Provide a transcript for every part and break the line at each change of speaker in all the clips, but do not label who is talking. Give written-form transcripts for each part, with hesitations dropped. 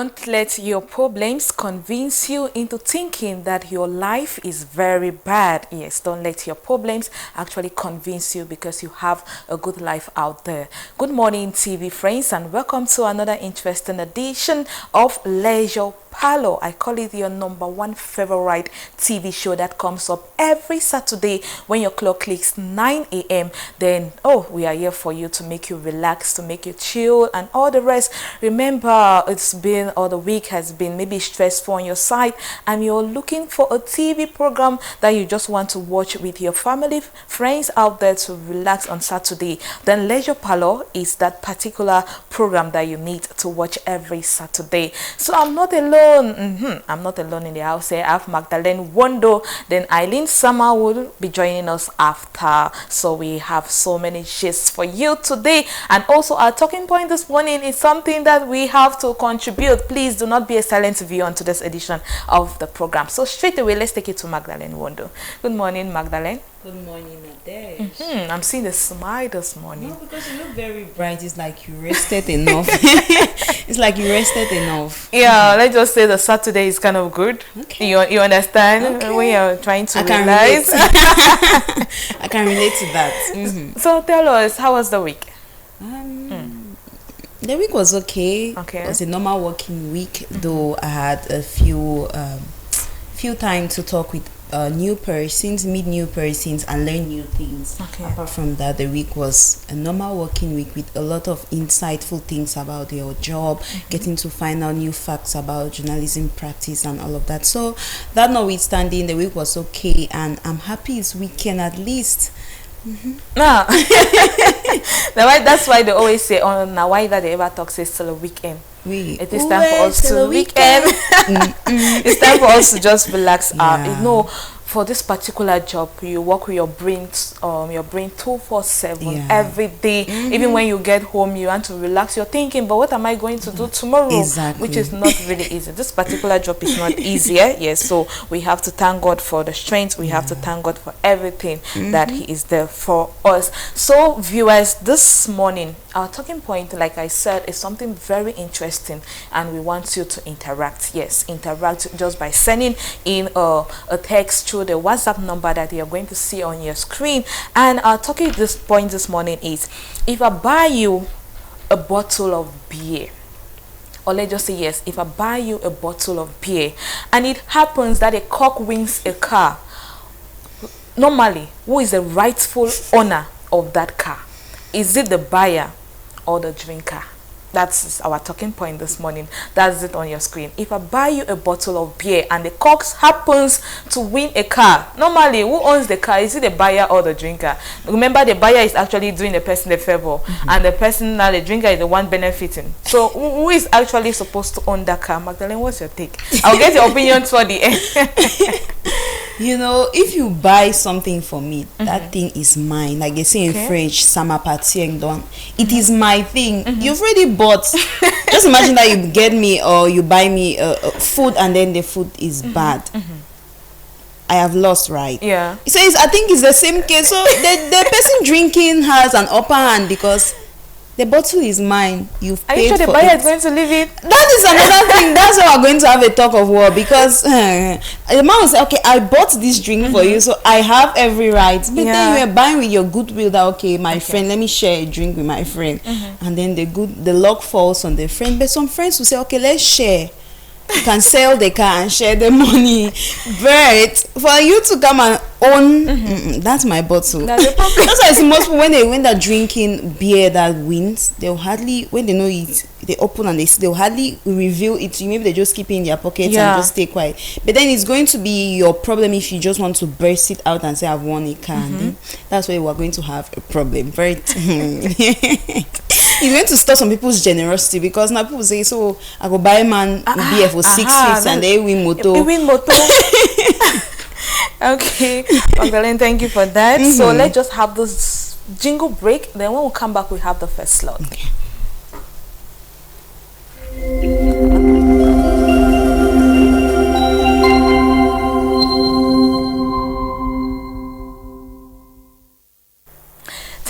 Don't let your problems convince you into thinking that your life is very bad. Yes, don't let your problems actually convince you because you have a good life out there. Good morning, TV friends, and welcome to another interesting edition of Leisure Parlour. I call it your number one favorite TV show that comes up every Saturday when your clock clicks 9 a.m. Then, we are here for you to make you relax, to make you chill, and all the rest. Remember, the week has been maybe stressful on your side, and you're looking for a TV program that you just want to watch with your family, friends out there to relax on Saturday. Then Leisure Parlour is that particular program that you need to watch every Saturday. So I'm not alone. I'm not alone in the house here. I have Magdalene Wondo. Then Eileen Summer will be joining us after. So we have so many shits for you today. And also our talking point this morning is something that we have to contribute. Please do not be a silent viewer on today's edition of the program. So straight away, let's take it to Magdalene Wondo. Good morning, Magdalene.
Good morning, Nadesh.
I'm seeing the smile this morning.
No, because you look very bright. It's like you rested enough. It's like you rested enough.
Yeah, let's just say the Saturday is kind of good.
Okay.
You understand?
Okay.
When you're trying to
I can
realize.
I can relate to that.
So tell us, how was the week?
The week was okay.
Okay.
It was a normal working week, though I had a few time to talk with new persons, meet new persons, and learn new things.
Okay.
Apart from that, the week was a normal working week with a lot of insightful things about your job, getting to find out new facts about journalism practice and all of that. So that notwithstanding, the week was okay, and I'm happy it's weekend at least.
No. That's why they always say on now why that they ever talk say still a weekend. It is time for us to weekend. It's time for us to just relax. For this particular job, you work with your brain 2/7 every day. Even when you get home, you want to relax. You're thinking, but what am I going to do tomorrow?
Exactly.
Which is not really easy. This particular job is not easier. Yes, so we have to thank God for the strength. We have to thank God for everything that He is there for us. So, viewers, this morning our talking point, like I said, is something very interesting, and we want you to interact. Yes, interact just by sending in a text through the WhatsApp number that you're going to see on your screen. And our talking this point this morning is, if I buy you a bottle of beer, or let's just say yes, if I buy you a bottle of beer and it happens that a cock wins a car, normally who is the rightful owner of that car? Is it the buyer or the drinker? That's our talking point this morning. That's it on your screen. If I buy you a bottle of beer and the cork happens to win a car, normally who owns the car? Is it the buyer or the drinker? Remember, the buyer is actually doing the person a favor, and the person, now the drinker, is the one benefiting. So who is actually supposed to own that car? Magdalene, what's your take? I'll get your opinion toward the end.
You know, if you buy something for me, that thing is mine. Like they say in French, ça m'appartient donc. It is my thing. You've already bought. Just imagine that you get me or you buy me food and then the food is bad. I have lost, right?
Yeah.
So I think it's the same case. So the person drinking has an upper hand because the bottle is mine. You've paid for it.
Are you sure the buyer is going to leave it?
That is another thing. That's why we're going to have a talk of war, because the man will say, okay, I bought this drink for you, so I have every right. But then you are buying with your goodwill that, okay, my friend, let me share a drink with my friend. And then the luck falls on the friend. But some friends will say, okay, let's share. You can sell the car and share the money. But for you to come and own, that's my bottle. That's why I see most people when they're drinking beer that wins, they'll hardly, when they know it, they open and they'll hardly reveal it to you. Maybe they just keep it in their pockets and just stay quiet. But then it's going to be your problem if you just want to burst it out and say I've won a car. And then that's where we're going to have a problem. It's going to stop some people's generosity, because now people say, so I go buy man beer for 6 weeks and they win moto.
They win moto. Okay, Magdalene, thank you for that. So let's just have this jingle break. Then when we come back, we have the first slot.
Okay.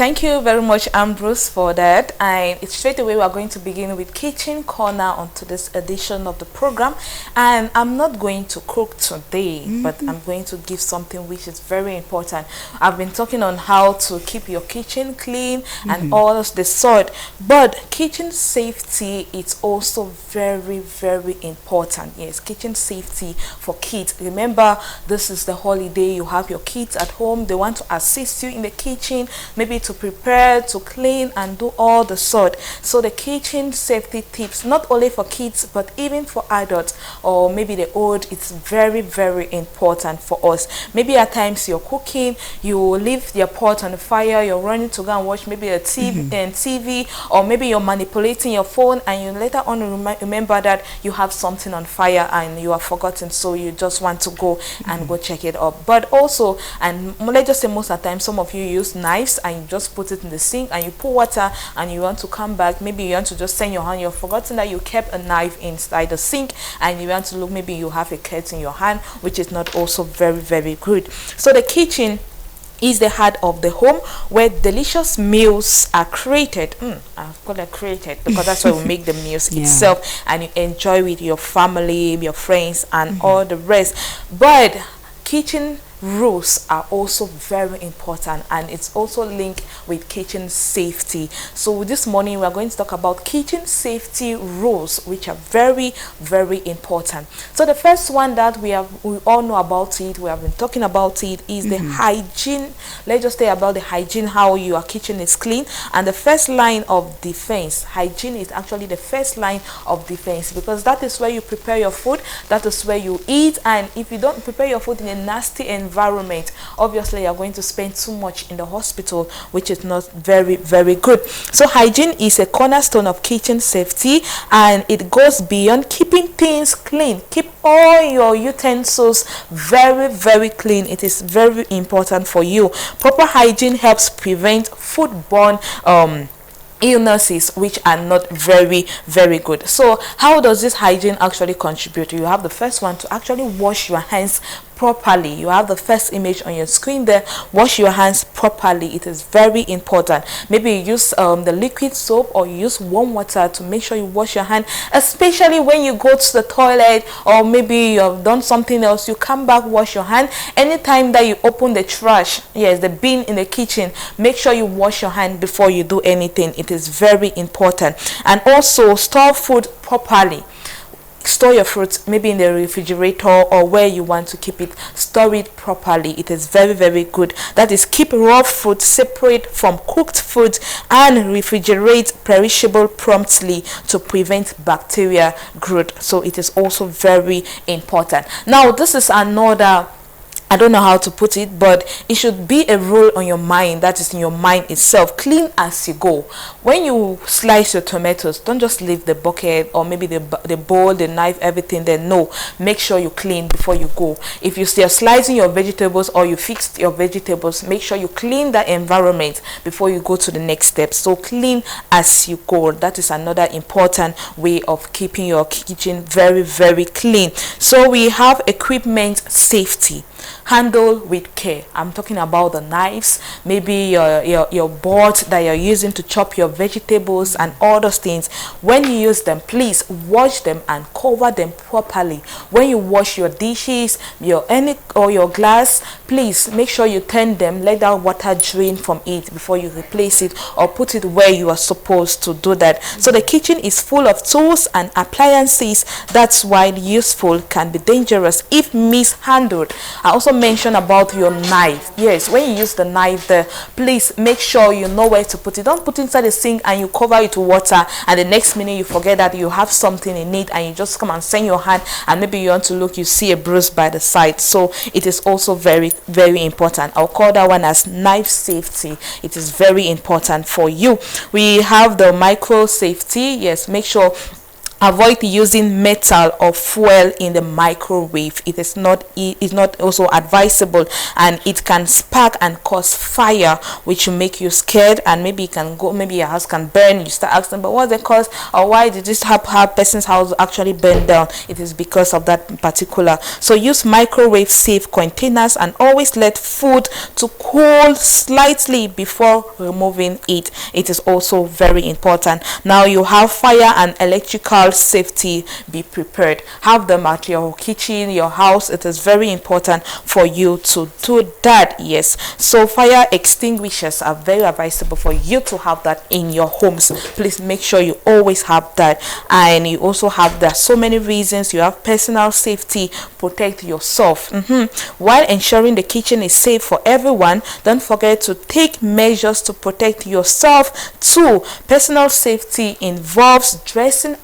Thank you very much, Ambrose, for that. And straight away, we are going to begin with Kitchen Corner on today's edition of the program. And I'm not going to cook today, but I'm going to give something which is very important. I've been talking on how to keep your kitchen clean and all of the sort, but kitchen safety is also very, very important. Yes, kitchen safety for kids. Remember, this is the holiday. You have your kids at home. They want to assist you in the kitchen, maybe to prepare, to clean, and do all the sort. So the kitchen safety tips, not only for kids but even for adults or maybe the old, it's very, very important for us. Maybe at times you're cooking, you leave your pot on the fire, you're running to go and watch maybe a TV, or maybe you're manipulating your phone, and you later on remember that you have something on fire and you have forgotten, so you just want to go and go check it up. But also, and let's just say most of the time, some of you use knives and you just put it in the sink and you pour water and you want to come back, maybe you want to just send your hand, you've forgotten that you kept a knife inside the sink, and you want to look, maybe you have a cut in your hand, which is not also very, very good. So the kitchen is the heart of the home where delicious meals are created. I've called it created because that's why we make the meals itself, and you enjoy with your family, your friends, and all the rest. But kitchen rules are also very important, and it's also linked with kitchen safety. So this morning we are going to talk about kitchen safety rules, which are very, very important. So the first one that we all know about it, we have been talking about it, is the hygiene. Let's just say about the hygiene, how your kitchen is clean. And the first line of defense, hygiene is actually the first line of defense, because that is where you prepare your food, that is where you eat. And if you don't prepare your food in a nasty environment, obviously you're going to spend too much in the hospital, which is not very, very good. So hygiene is a cornerstone of kitchen safety, and it goes beyond keeping things clean. Keep all your utensils very, very clean. It is very important for you. Proper hygiene helps prevent foodborne illnesses, which are not very, very good. So how does this hygiene actually contribute? You have the first one, to actually wash your hands properly. You have the first image on your screen there. Wash your hands properly. It is very important. Maybe you use the liquid soap, or you use warm water to make sure you wash your hand, especially when you go to the toilet, or maybe you have done something else, you come back, wash your hand. Anytime that you open the trash, yes, the bin in the kitchen, make sure you wash your hand before you do anything. It is very important. And also store food properly. Store your fruits maybe in the refrigerator or where you want to keep it. Store it properly. It is very, very good. That is, keep raw fruit separate from cooked food and refrigerate perishable promptly to prevent bacteria growth. So it is also very important. Now this is another, I don't know how to put it, but it should be a rule on your mind, that is in your mind itself. Clean as you go. When you slice your tomatoes, don't just leave the bucket or maybe the bowl, the knife, everything there. No, make sure you clean before you go. If you are slicing your vegetables or you fixed your vegetables, make sure you clean the environment before you go to the next step. So clean as you go. That is another important way of keeping your kitchen very, very clean. So we have equipment safety. Handle with care. I'm talking about the knives, maybe your board that you're using to chop your vegetables and all those things. When you use them, please wash them and cover them properly. When you wash your dishes, your glass, please make sure you turn them, let that water drain from it before you replace it or put it where you are supposed to do that. So the kitchen is full of tools and appliances. That's why useful can be dangerous if mishandled. I also mentioned about your knife. Yes, when you use the knife there, please make sure you know where to put it. Don't put it inside the sink and you cover it with water, and the next minute you forget that you have something in it, and you just come and send your hand, and maybe you want to look, you see a bruise by the side. So it is also very, very important. I'll call that one as knife safety. It is very important for you. We have the micro safety. Yes, make sure avoid using metal or fuel in the microwave. It is not also advisable, and it can spark and cause fire, which will make you scared, and maybe your house can burn. You start asking, but what's the cause, or why did this person's house actually burn down? It is because of that particular. So use microwave safe containers, and always let food to cool slightly before removing it. It is also very important. Now you have fire and electrical safety. Be prepared. Have them at your kitchen, your house. It is very important for you to do that. Yes, so fire extinguishers are very advisable for you to have that in your homes. Please make sure you always have that. And you also have, there are so many reasons. You have personal safety. Protect yourself while ensuring the kitchen is safe for everyone. Don't forget to take measures to protect yourself too. Personal safety involves dressing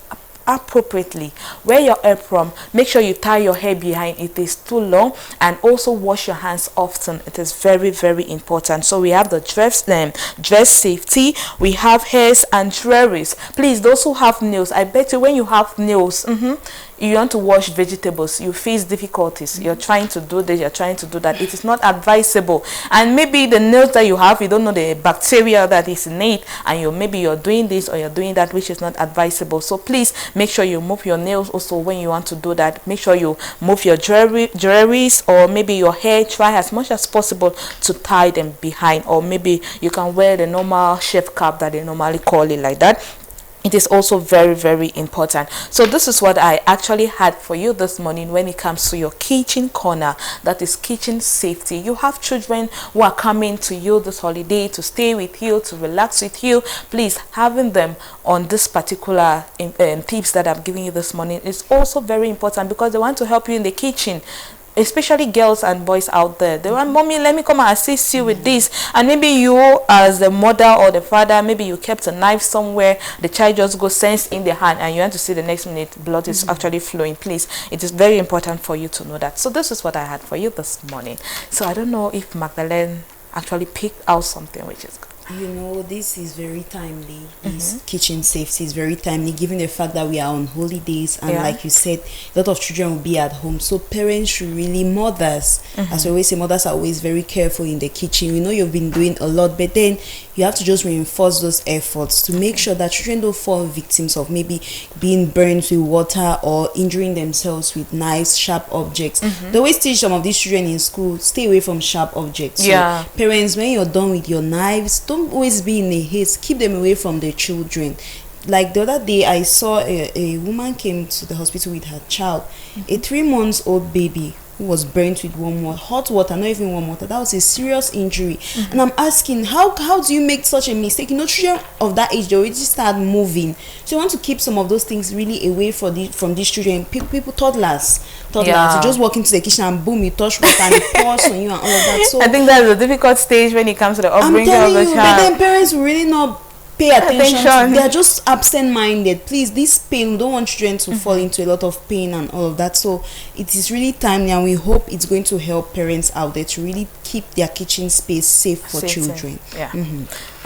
appropriately. Wear your apron. Make sure you tie your hair behind it is too long, and also wash your hands often. It is very, very important. So we have the dress safety. We have hairs and jewelries. Please, those who have nails, I bet you when you have nails, you want to wash vegetables, you face difficulties. You're trying to do this, you're trying to do that. It is not advisable. And maybe the nails that you have, you don't know the bacteria that is in it, and maybe you're doing this or you're doing that, which is not advisable. So please make sure you move your nails also when you want to do that. Make sure you move your jewelries, or maybe your hair. Try as much as possible to tie them behind, or maybe you can wear the normal chef cap that they normally call it, like that. It is also very, very important. So this is what I actually had for you this morning when it comes to your kitchen corner. That is kitchen safety. You have children who are coming to you this holiday to stay with you, to relax with you. Please, having them on this particular tips that I'm giving you this morning is also very important, because they want to help you in the kitchen. Especially girls and boys out there, they want, mommy, let me come and assist you with this. And maybe you as the mother or the father, maybe you kept a knife somewhere, the child just goes sense in the hand, and you want to see the next minute blood is actually flowing. Please, it is very important for you to know that. So this is what I had for you this morning. So I don't know if Magdalene actually picked out something which is good.
You know, this is very timely. This kitchen safety is very timely, given the fact that we are on holidays, and like you said, a lot of children will be at home. So parents should really, mothers, as we always say, mothers are always very careful in the kitchen. We know you've been doing a lot, but then you have to just reinforce those efforts to make sure that children don't fall victims of maybe being burned with water or injuring themselves with knives, sharp objects. They always teach some of these children in school, stay away from sharp objects. So parents, when you're done with your knives, don't always be in a haste. Keep them away from the children. Like the other day, I saw a woman came to the hospital with her child, a 3-month-old baby who was burnt with hot water, not even warm water. That was a serious injury. And I'm asking, how do you make such a mistake? You know, children of that age, they already start moving. So you want to keep some of those things really away from these children. People, toddlers, you just walk into the kitchen and boom, you touch water and it pours on you and all of that. So
I think that's a difficult stage when it comes to the upbringing of the child.
But then parents will really not pay attention. They are just absent-minded. Please, this pain, we don't want children to fall into a lot of pain and all of that. So it is really timely, and we hope it's going to help parents out there to really keep their kitchen space safe for children.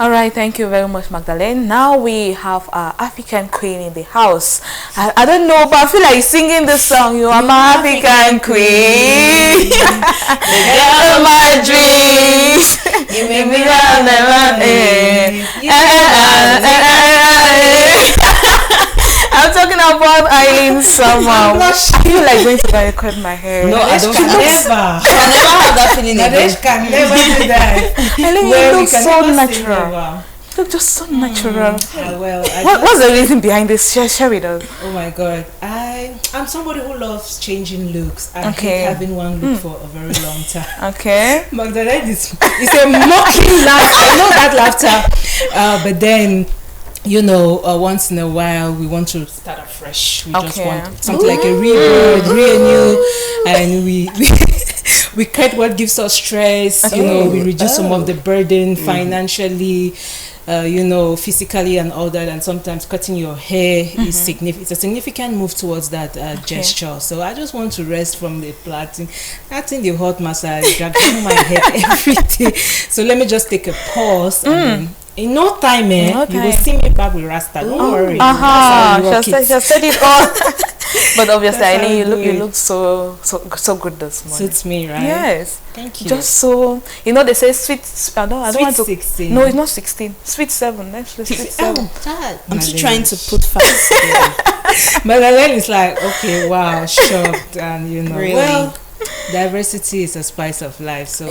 All right, thank you very much, Magdalene. Now we have our African queen in the house. I don't know, but I feel like singing this song. You are my African queen, the girl of my dreams. You make me run I'm talking about Eileen Summer. I feel like going to cut my hair.
No, I don't. Never. I never have that feeling again.
Can never do that.
Eileen, you look so natural. You look just so natural. What's the reason behind this? Share with us.
Oh my God. I'm somebody who loves changing looks. I hate having one look for a very long time.
Okay.
Magdalene is a mocking laugh. I know that laughter. But then, you know, once in a while we want to start afresh. We just want something like a rebirth, renew, and we cut what gives us stress. You know, we reduce some of the burden financially, you know, physically and all that. And sometimes cutting your hair is significant. It's a significant move towards that gesture. So I just want to rest from the plaiting, the hot massage, dragging my head every day. So let me just take a pause and In no time, you will see me back with Rasta. Don't worry.
She said it all. But obviously, Eileen, you look so good this morning.
Suits me, right?
Yes.
Thank you.
Just so, they say sweet. I don't want to.
16.
No, it's not 16. Sweet 7. Let's sweet 7.
I'm still trying to put fast.
Magdalene is like, okay, wow, shocked, and
really?
Well, diversity is a spice of life. So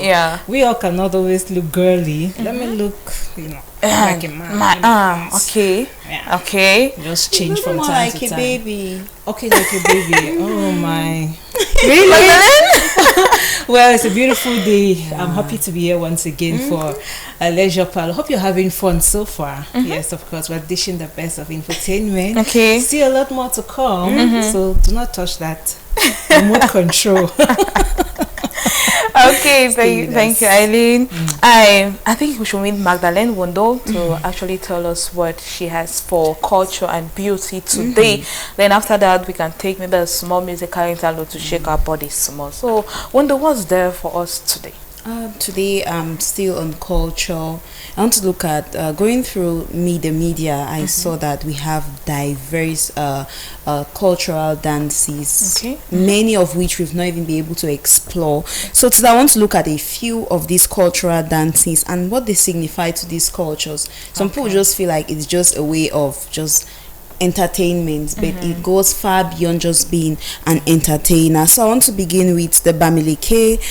we all cannot always look girly. Let me look, like a man.
Okay.
Yeah.
Okay.
Just change from time
like
to
a
time.
baby.
Okay, like a baby. Oh my.
Really?
Well, it's a beautiful day. I'm happy to be here once again for a leisure parlor. Hope you're having fun so far. Yes, of course, we're dishing the best of infotainment.
Okay.
Still a lot more to come. So do not touch that remote control.
Okay, thank you, Eileen. I think we should meet Magdalene Wondo to actually tell us what she has for culture and beauty today. Then after that, we can take maybe a small musical interlude to shake our bodies small. So, Wondo, what's there for us today?
Today I'm still on culture. I want to look at going through the media. I saw that we have diverse cultural dances, many of which we've not even been able to explore. So today I want to look at a few of these cultural dances and what they signify to these cultures. Some people just feel like it's just a way of just entertainment, but it goes far beyond just being an entertainer. So I want to begin with the Bamileke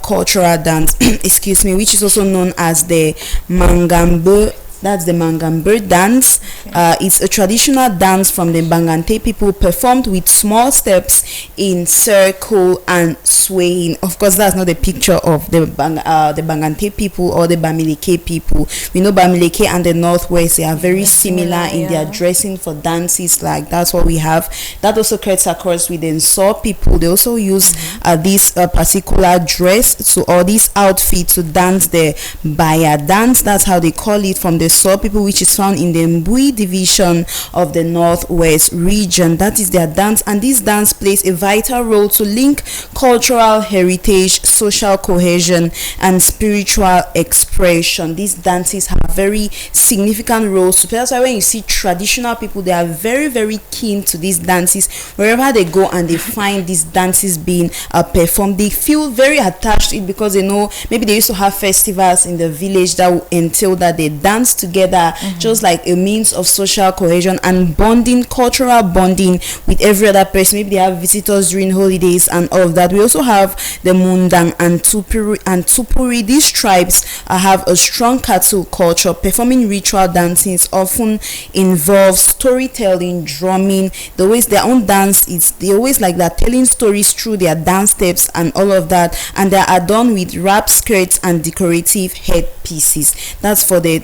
cultural dance, excuse me, which is also known as the Mangambe. That's the Mangambe dance. It's a traditional dance from the Bangante people, performed with small steps in circle and swaying. Of course, that's not a picture of the Bangante people or the Bamileke people. We know Bamileke and the Northwest, they are very similar in their dressing for dances. Like that's what we have. That also cuts across with the Nso people. They also use this particular dress or this outfit to dance the Baya dance. That's how they call it, from the Saw people, which is found in the Mbui division of the Northwest region. That is their dance, and this dance plays a vital role to link cultural heritage, social cohesion, and spiritual expression. These dances have very significant roles to play. That's why when you see traditional people, they are very, very keen to these dances. Wherever they go and they find these dances being performed, they feel very attached to it because they know maybe they used to have festivals in the village that will entail that they dance together, just like a means of social cohesion and bonding, cultural bonding with every other person. Maybe they have visitors during holidays and all of that. We also have the Mundang and Tupuri. These tribes have a strong cattle culture. Performing ritual dances often involves storytelling, drumming. They always their own dance is they always like that, telling stories through their dance steps and all of that, and they are adorned with wrap skirts and decorative headpieces. That's for the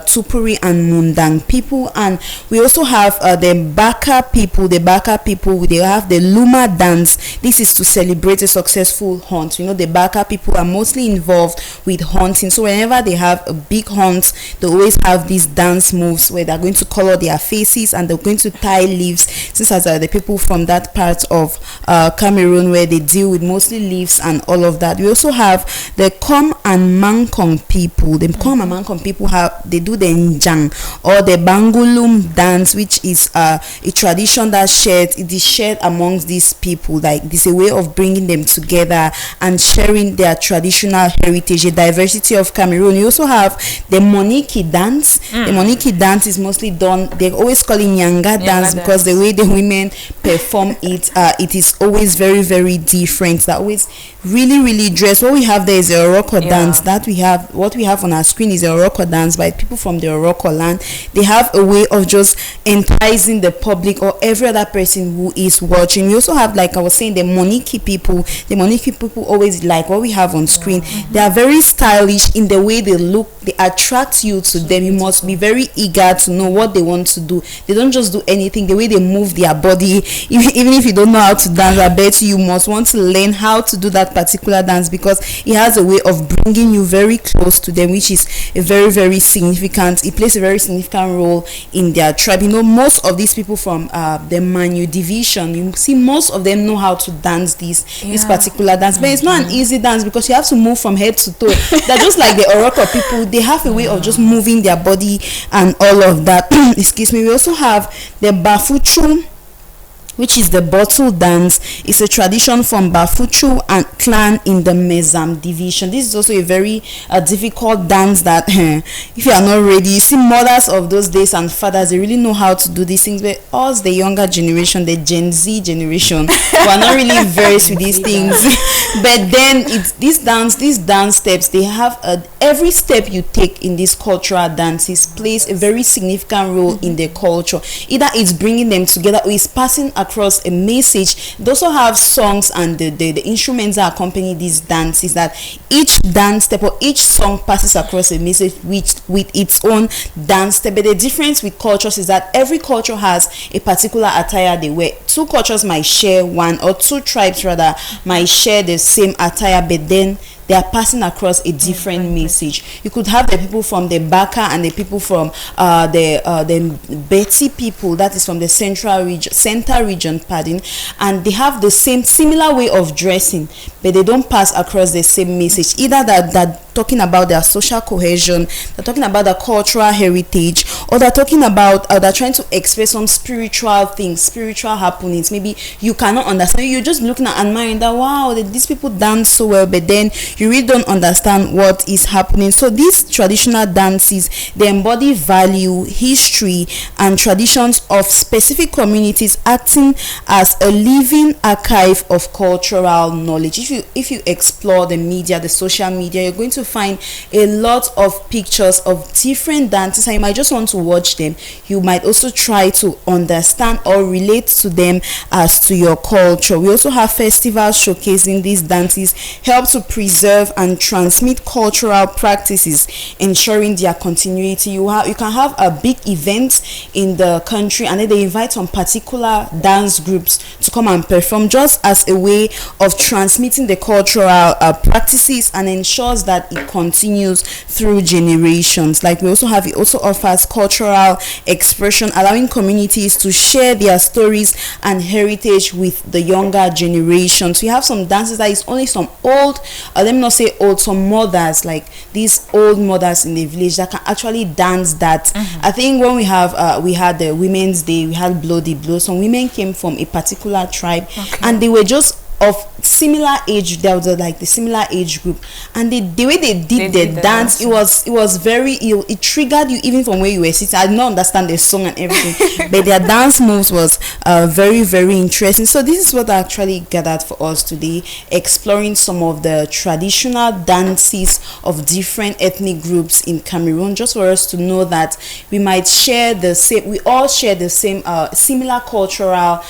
Tupuri and Mundang people. And we also have the Baka people. The Baka people, they have the Luma dance. This is to celebrate a successful hunt. You know, the Baka people are mostly involved with hunting, so whenever they have a big hunt, they always have these dance moves where they're going to color their faces and they're going to tie leaves, since as the people from that part of Cameroon where they deal with mostly leaves and all of that. We also have the Kom and Mankong people. The Kom and Mankong people they do the Njang or the Bangulum dance, which is a tradition that it is shared amongst these people. Like this is a way of bringing them together and sharing their traditional heritage, the diversity of Cameroon. You also have the Moniki dance. The Moniki dance is mostly done, they always call it Nyanga dance because the way the women perform it, it is always very, very different. That always really dressed. What we have there is a Oroko dance. What we have on our screen is a Oroko dance by people from the Oroko land. They have a way of just enticing the public or every other person who is watching. We also have, like I was saying, the Moniki people. The Moniki people always like what we have on screen. They are very stylish in the way they look. They attract you to them. You must be very eager to know what they want to do. They don't just do anything. The way they move their body, even if you don't know how to dance, I bet you must want to learn how to do that particular dance because it has a way of bringing you very close to them, which is a very, very significant significant. It plays a very significant role in their tribe. You know, most of these people from the Manu division, you see most of them know how to dance this particular dance. But it's not an easy dance because you have to move from head to toe. They're just like the Oroko people. They have a way of just moving their body and all of that. Excuse me. We also have the Bafuchu, which is the bottle dance. It's a tradition from Bafuchu and clan in the Mezam division. This is also a very difficult dance that if you are not ready, you see mothers of those days and fathers, they really know how to do these things. But us, the younger generation, the Gen Z generation, we are not really versed with these things. But then it's these dance steps, they have every step you take in these cultural dances plays a very significant role in the culture. Either it's bringing them together or it's passing across a message. They also have songs and the instruments that accompany these dances, that each dance step or each song passes across a message with its own dance step. But the difference with cultures is that every culture has a particular attire they wear. Two cultures might share one, or two tribes rather might share the same attire, but then they are passing across a different message. You could have the people from the Baka and the people from the Betsi people, that is from the center region, pardon, and they have the similar way of dressing, but they don't pass across the same message. Either that talking about their social cohesion, they're talking about their cultural heritage, or they're talking about they're trying to express some spiritual things, spiritual happenings. Maybe you cannot understand, you're just looking at admiring that, wow, these people dance so well, but then you really don't understand what is happening. So these traditional dances, they embody value, history, and traditions of specific communities, acting as a living archive of cultural knowledge. If you explore the media, the social media, you're going to find a lot of pictures of different dances, and you might just want to watch them. You might also try to understand or relate to them as to your culture. We also have festivals showcasing these dances, help to preserve and transmit cultural practices, ensuring their continuity. You can have a big event in the country, and then they invite some particular dance groups to come and perform, just as a way of transmitting the cultural practices, and ensures that it continues through generations. Like we also have, it also offers cultural expression, allowing communities to share their stories and heritage with the younger generation. So you have some dances that is only some old, let me not say old, some mothers, like these old mothers in the village that can actually dance that. I think when we had the Women's Day, we had Bloody Blow. Some women came from a particular tribe, and they were just of similar age. There was like the similar age group, and the way they did the dance, it was very it triggered you even from where you were sitting. I did not understand the song and everything, but their dance moves was very, very interesting. So this is what I actually gathered for us today, exploring some of the traditional dances of different ethnic groups in Cameroon, just for us to know that we might share the same, we all share the same similar cultural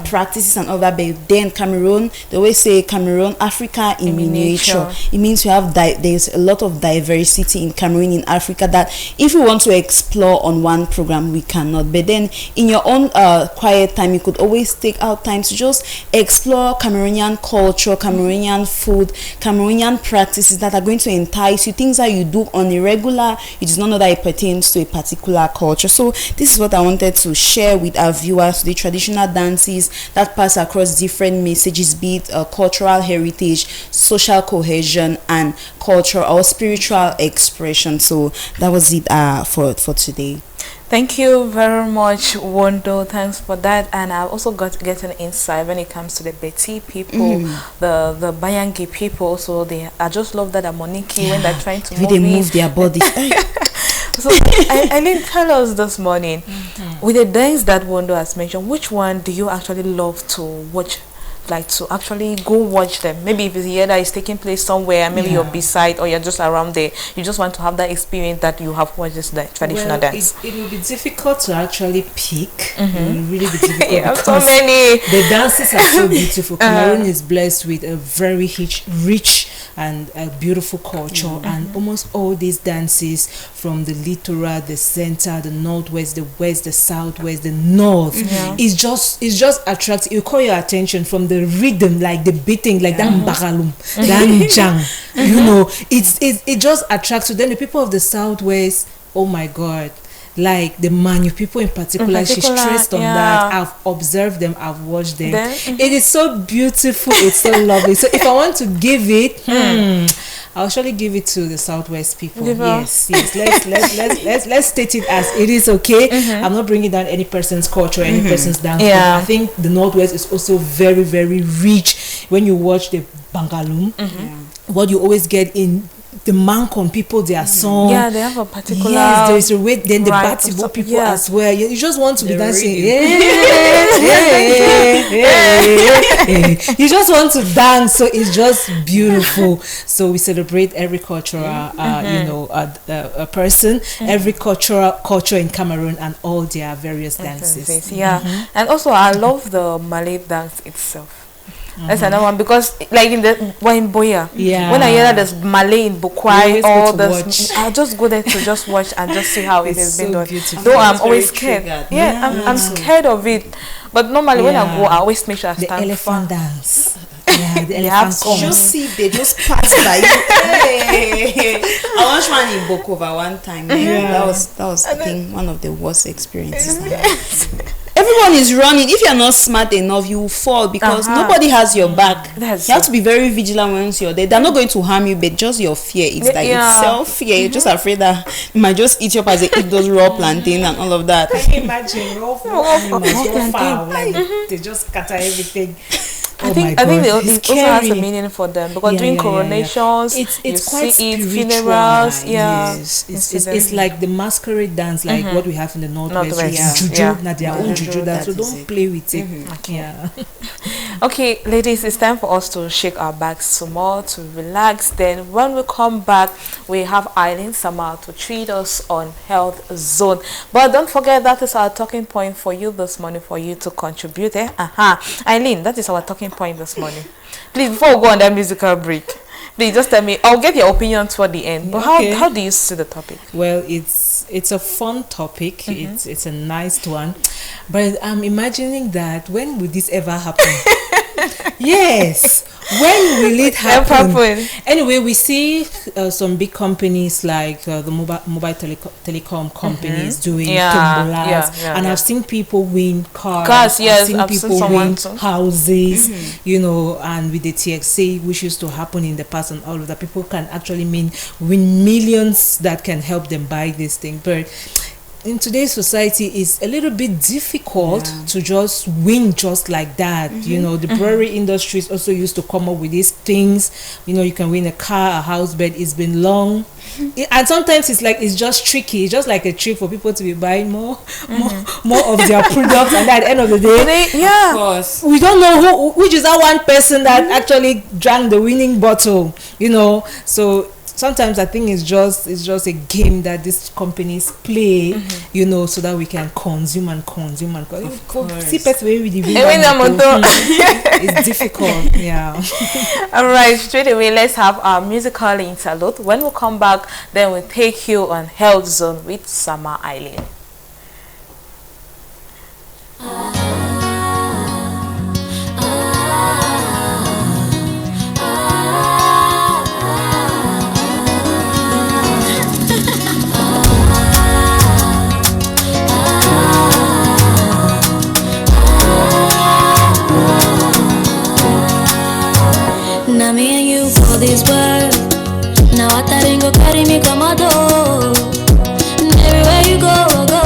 practices and all that. But then Cameroon, they always say Cameroon, Africa in miniature. It means we have there's a lot of diversity in Cameroon, in Africa, that if we want to explore on one program, we cannot. But then in your own quiet time, you could always take out time to just explore Cameroonian culture, Cameroonian food, Cameroonian practices that are going to entice you, things that you do on a regular, you just not know that it pertains to a particular culture. So this is what I wanted to share with our viewers, the traditional dances that pass across different messages, be it cultural heritage, social cohesion, and cultural or spiritual expression. So that was it for today.
Thank you very much, Wondo. Thanks for that. And I also got to get an insight when it comes to the Beti people, the Bayangi people. So I just love that Moniki when they're trying to
move their body.
So I didn't tell us this morning, with the dance that Wondo has mentioned, which one do you actually love to watch? Like to actually go watch them? Maybe if it's here that is taking place somewhere, maybe you're beside or you're just around there, you just want to have that experience that you have watched this traditional dance. It
will be difficult to actually pick. It will really be difficult
because so many.
The dances are so beautiful. Cameroon is blessed with a very rich and a beautiful culture, and almost all these dances from the littoral, the center, the northwest, the west, the southwest, the north, it's just attractive. You call your attention from the rhythm, like the beating, like that mbagalum, that jang, you know, it just attracts you. Then the people of the southwest, oh my God. Like the Manu people in particular, she stressed on
yeah.
that. I've observed them, I've watched them. It is so beautiful, it's so lovely. So if I want to give it, I'll surely give it to the Southwest people. Yes. Let's state it as it is, okay? I'm not bringing down any person's culture, any person's dance.
Yeah.
I think the Northwest is also very, very rich. When you watch the Bangalore, what you always get in the Mancon people, their song.
Yeah, they have a particular.
Yes, there is a way. Then the
right,
Batibo people as well. You just want to be dancing. You just want to dance. So it's just beautiful. So we celebrate every cultural, a person, every culture in Cameroon, and all their various dances.
Yeah, and also I love the Malay dance itself. That's another one, because like in Boya, when I hear that there's Malay in Bukwai, all this, I'll just go there to just watch and just see how it is being done. Though I'm always scared. I'm scared of it. But normally when I go, I always make sure I stand.
The elephant dance. Yeah, the elephant
comes. Just see, they just pass by you. Hey. I watched one in Bokova one time. That was I think one of the worst experiences. Everyone is running. If you're not smart enough, you will fall, because nobody has your back. You have to be very vigilant once you're there. They're not going to harm you, but just your fear. It's like it's self-fear. You're just afraid that you might just eat you up as they eat those raw plantain and all of that.
Can you imagine raw fowl? Like they just scatter everything. I think
it also has a meaning for them, because during coronations,
it's quite spiritual.
Funerals,
Yes, it's like the masquerade dance, like what we have in the Northwest. Juju, not their own juju dance, so don't play with it. Yeah.
Okay, ladies, it's time for us to shake our backs some more, to relax. Then when we come back, we have Eileen Sama to treat us on Health Zone. But don't forget, that is our talking point for you this morning, for you to contribute. Eileen, that is our talking point this morning. Please, before we go on that musical break, please just tell me. I'll get your opinion toward the end. But how do you see the topic?
Well, it's a fun topic. It's a nice one, but I'm imagining that when will this ever happen? Yes, when will it happen? Anyway, we see some big companies like the mobile telecom companies doing tombolas, and I've seen people win cars. I've seen people win houses, and with the TXA, which used to happen in the past, and all of that, people can actually win millions that can help them buy this thing. But in today's society, it's a little bit difficult to just win just like that. The brewery industry is also used to come up with these things. You can win a car, a house, but it's been long. And sometimes it's just tricky. It's just like a trick for people to be buying more of their products, and at the end of the day,
of course,
we don't know which is that one person that actually drank the winning bottle. So sometimes I think it's just a game that these companies play, so that we can consume and consume.
Of course.
See, it's difficult. Yeah.
All right, straight away, let's have our musical interlude. When we come back, then we'll take you on Health Zone with Sama Eileen.
Now me and you for this world. Now I thought go carry me come out. Everywhere you go, I go.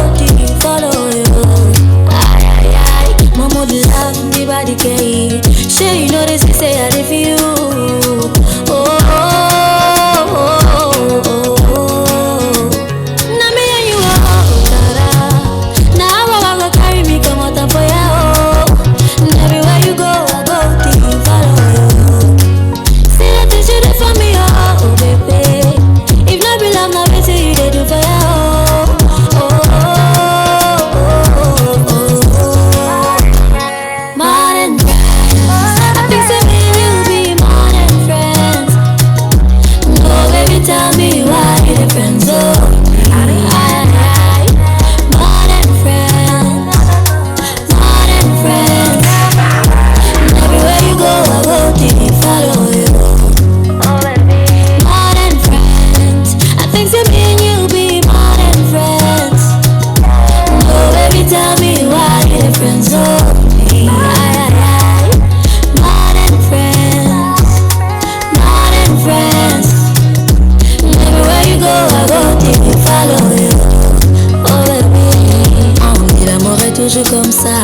comme ça,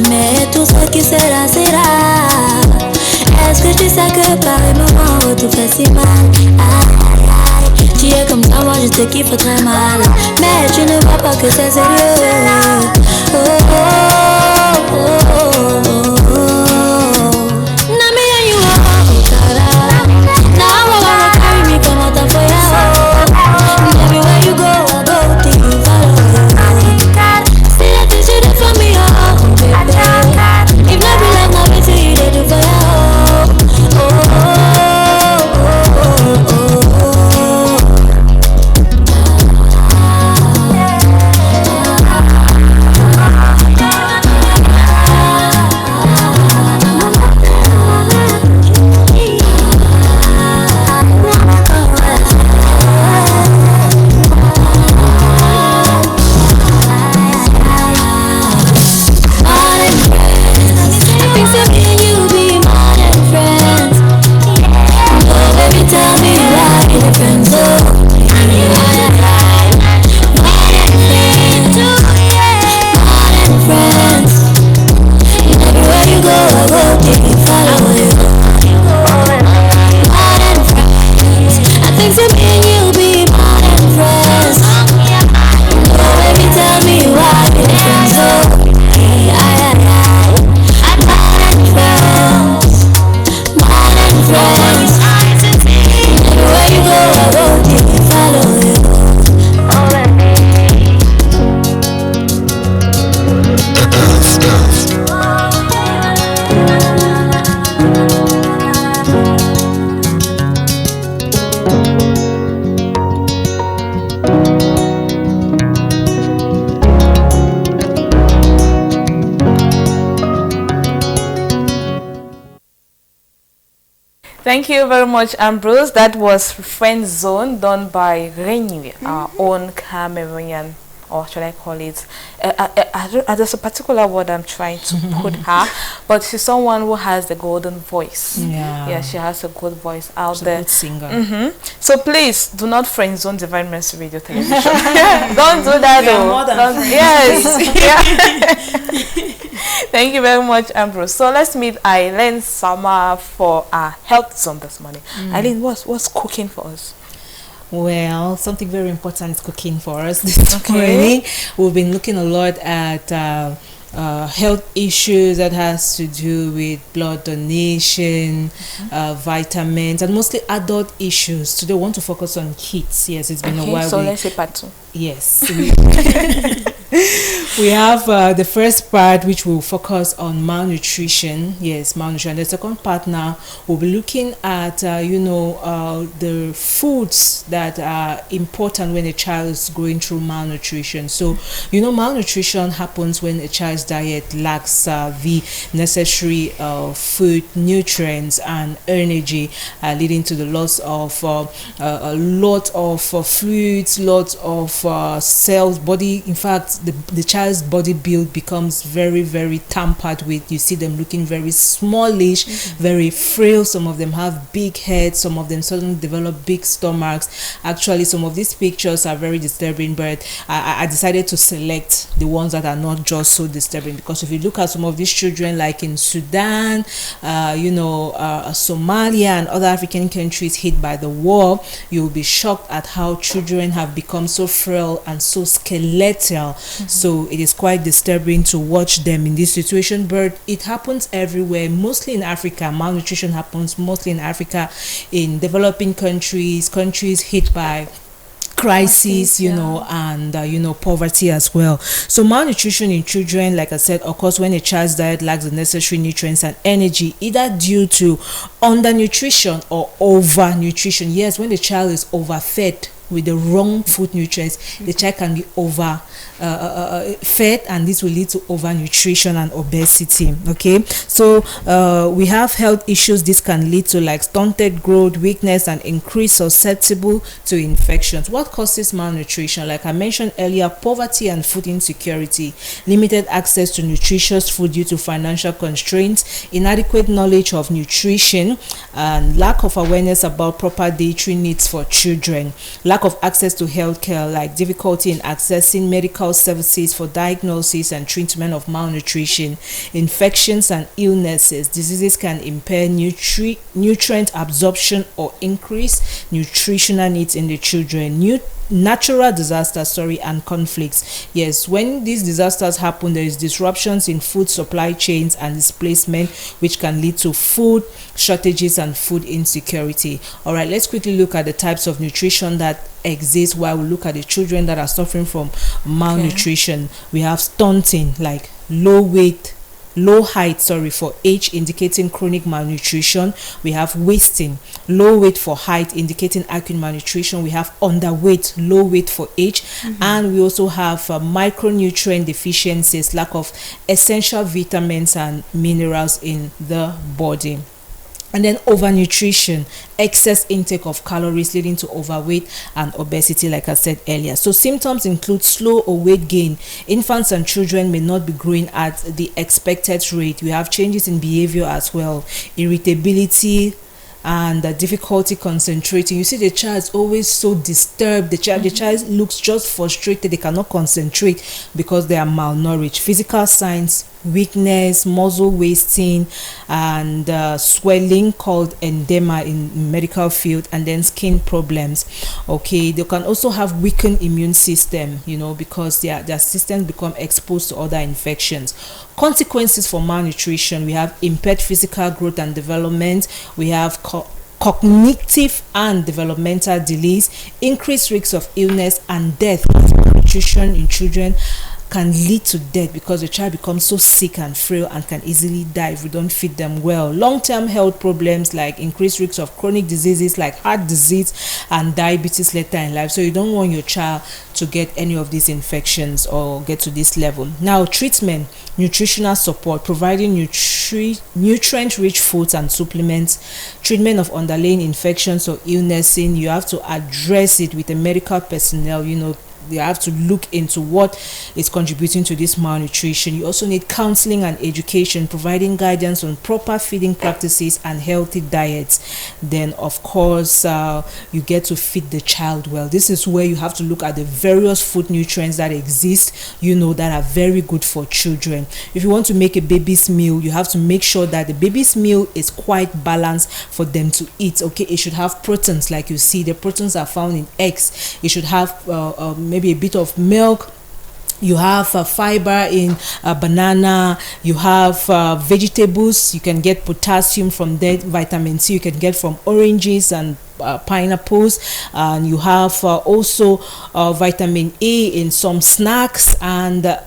mais tout ce qui sera, sera. Est-ce que tu sais que par un moment où tout fait si mal? Aïe, aïe, tu es comme ça, moi je te kiffe très mal. Mais tu ne vois pas que c'est sérieux. Oh, oh, oh, oh, oh, oh. Now me and you are ta-da. Now I wanna carry me come out of fire. Everywhere you go, I go till you follow. See the things you do for me, oh baby. If not be love, now wait till you do for you. Oh, oh, oh, oh, oh,
Thank you very much, Ambrose. That was Friend Zone done by Reni, our own Cameroonian, or should I call it? There's a particular word I'm trying to put her, but she's someone who has the golden voice. Yeah, she has a good voice out there.
A good singer.
So please do not friend zone Divine Mercy Radio Television. Don't do that, though. Yes. Thank you very much, Ambrose. So let's meet Eileen Summer for our health zone this morning. Eileen, what's cooking for us?
Well, something very important is cooking for us this morning. We've been looking a lot at health issues that has to do with blood donation, vitamins, and mostly adult issues. Today, we want to focus on kids. Yes, it's been a while.
So let's say part 2.
Yes. We have the first part, which will focus on malnutrition. Yes, malnutrition. The second part now, we'll be looking at, the foods that are important when a child is going through malnutrition. So, malnutrition happens when a child's diet lacks the necessary food, nutrients, and energy, leading to the loss of a lot of fluids, lots of cells, body. In fact, the child's body build becomes very, very tampered with. You see them looking very smallish, very frail. Some of them have big heads, some of them suddenly develop big stomachs. Actually, some of these pictures are very disturbing, but I decided to select the ones that are not just so disturbing, because if you look at some of these children, like in Sudan, Somalia and other African countries hit by the war, you'll be shocked at how children have become so frail and so skeletal. So it is quite disturbing to watch them in this situation, but it happens everywhere, mostly in Africa. Malnutrition happens mostly in Africa, in developing countries hit by crises, and poverty as well. So malnutrition in children, like I said, occurs when a child's diet lacks the necessary nutrients and energy, either due to undernutrition or overnutrition. Yes, when the child is overfed with the wrong food nutrients, the child can be fed, and this will lead to overnutrition and obesity. Okay, so we have health issues. This can lead to like stunted growth, weakness, and increased susceptible to infections. What causes malnutrition? Like I mentioned earlier, poverty and food insecurity, limited access to nutritious food due to financial constraints, inadequate knowledge of nutrition, and lack of awareness about proper dietary needs for children. Lack lack of access to healthcare, like difficulty in accessing medical services for diagnosis and treatment of malnutrition, infections and illnesses. Diseases can impair nutrient absorption or increase nutritional needs in the children. Natural disasters, and conflicts. Yes, when these disasters happen, there is disruptions in food supply chains and displacement, which can lead to food shortages and food insecurity. All right, let's quickly look at the types of nutrition that exist while we look at the children that are suffering from malnutrition. We have stunting, like low height for age, indicating chronic malnutrition. We have wasting, low weight for height, indicating acute malnutrition. We have underweight, low weight for age. And we also have micronutrient deficiencies, lack of essential vitamins and minerals in the body. And then overnutrition, excess intake of calories leading to overweight and obesity, like I said earlier. So symptoms include slow or weight gain. Infants and children may not be growing at the expected rate. We have changes in behavior as well, irritability, and difficulty concentrating. You see the child is always so disturbed. The child looks just frustrated. They cannot concentrate because they are malnourished. Physical signs: weakness, muscle wasting, and swelling, called edema in medical field, and then skin problems. Okay, they can also have weakened immune system, because their systems become exposed to other infections. Consequences for malnutrition: we have impaired physical growth and development. We have cognitive and developmental delays, increased risks of illness and death. Malnutrition in children can lead to death because the child becomes so sick and frail and can easily die if we don't feed them well. Long-term health problems like increased risks of chronic diseases like heart disease and diabetes later in life. So you don't want your child to get any of these infections or get to this level. Now, treatment: nutritional support, providing nutrient-rich foods and supplements. Treatment of underlying infections or illnesses: you have to address it with a medical personnel. You have to look into what is contributing to this malnutrition. You also need counseling and education, providing guidance on proper feeding practices and healthy diets. Then, of course, you get to feed the child well. This is where you have to look at the various food nutrients that exist, that are very good for children. If you want to make a baby's meal, you have to make sure that the baby's meal is quite balanced for them to eat. Okay, it should have proteins, like you see. The proteins are found in eggs. It should have maybe a bit of milk. You have fiber in banana. You have vegetables. You can get potassium from there. Vitamin C you can get from oranges and pineapples. And you have also vitamin A in some snacks. And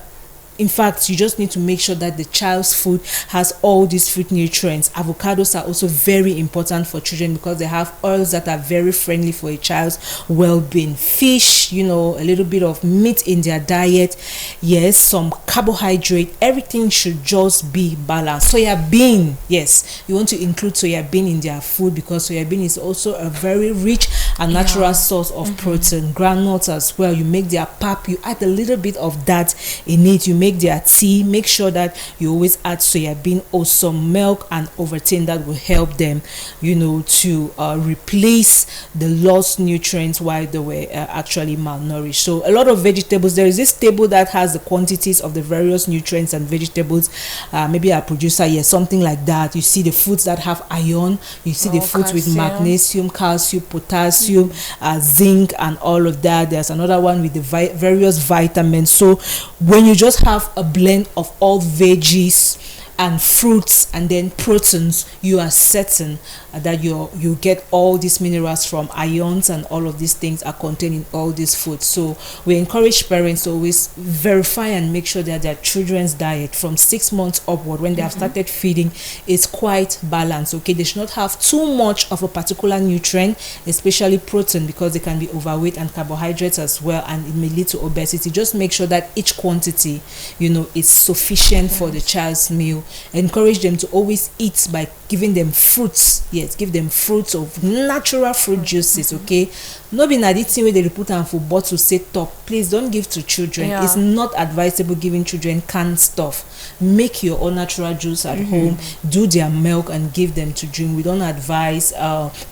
in fact, you just need to make sure that the child's food has all these food nutrients. Avocados are also very important for children because they have oils that are very friendly for a child's well-being. Fish, a little bit of meat in their diet. Yes, some carbohydrate. Everything should just be balanced. Soya bean, yes, you want to include soya bean in their food because soya bean is also a very rich and natural source of protein. Granules as well. You make their pap. You add a little bit of that in it. You make their tea. Make sure that you always add soya bean or some milk and Ovaltine. That will help them to replace the lost nutrients while they were actually malnourished. So a lot of vegetables, there is this table that has the quantities of the various nutrients and vegetables. Maybe our producer here, something like that. You see the foods that have iron, you see the foods with magnesium, calcium, potassium, zinc, and all of that. There's another one with the various vitamins. So when you just have a blend of all veggies and fruits and then proteins, you are certain that you get all these minerals from ions, and all of these things are contained in all these foods. So we encourage parents to always verify and make sure that their children's diet from 6 months upward, when they have started feeding, is quite balanced. Okay, they should not have too much of a particular nutrient, especially protein, because they can be overweight, and carbohydrates as well, and it may lead to obesity. Just make sure that each quantity is sufficient for the child's meal encourage them to always eat by giving them fruits. Yes, give them fruits of natural fruit juices. Okay, no be na the thing where they put am for bottle say top. Please don't give to children. It's not advisable giving children canned stuff. Make your own natural juice at home, do their milk and give them to drink. We don't advise